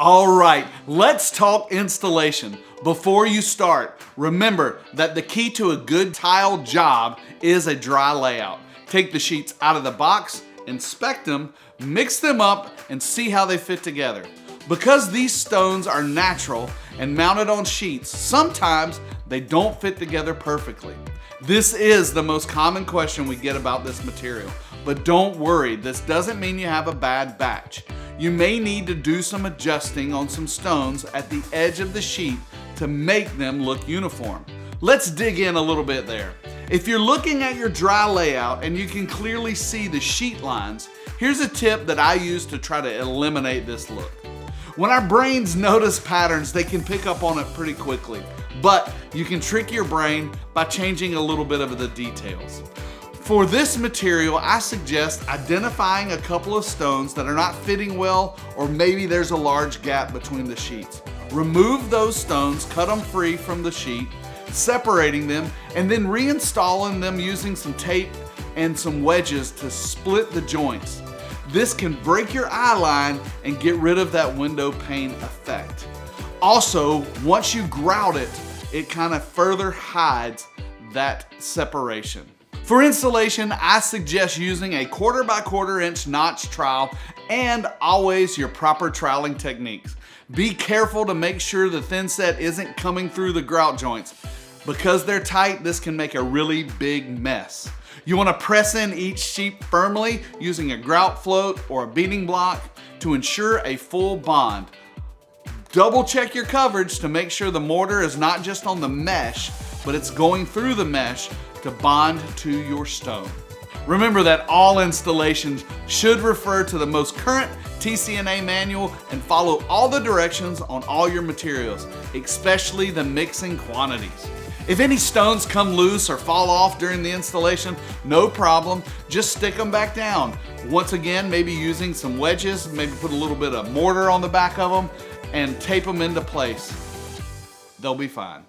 All right, let's talk installation. Before you start, remember that the key to a good tile job is a dry layout. Take the sheets out of the box, inspect them, mix them up, and see how they fit together. Because these stones are natural and mounted on sheets, sometimes they don't fit together perfectly. This is the most common question we get about this material. But don't worry, this doesn't mean you have a bad batch. You may need to do some adjusting on some stones at the edge of the sheet to make them look uniform. Let's dig in a little bit there. If you're looking at your dry layout and you can clearly see the sheet lines, here's a tip that I use to try to eliminate this look. When our brains notice patterns, they can pick up on it pretty quickly, but you can trick your brain by changing a little bit of the details. For this material, I suggest identifying a couple of stones that are not fitting well, or maybe there's a large gap between the sheets. Remove those stones, cut them free from the sheet, separating them, and then reinstalling them using some tape and some wedges to split the joints. This can break your eye line and get rid of that window pane effect. Also, once you grout it, it kind of further hides that separation. For installation, I suggest using a 1/4 by 1/4 inch notch trowel and always your proper troweling techniques. Be careful to make sure the thin set isn't coming through the grout joints. Because they're tight, this can make a really big mess. You want to press in each sheet firmly using a grout float or a beading block to ensure a full bond. Double check your coverage to make sure the mortar is not just on the mesh, but it's going through the mesh to bond to your stone. Remember that all installations should refer to the most current TCNA manual and follow all the directions on all your materials, especially the mixing quantities. If any stones come loose or fall off during the installation, no problem, just stick them back down. Once again, maybe using some wedges, maybe put a little bit of mortar on the back of them and tape them into place. They'll be fine.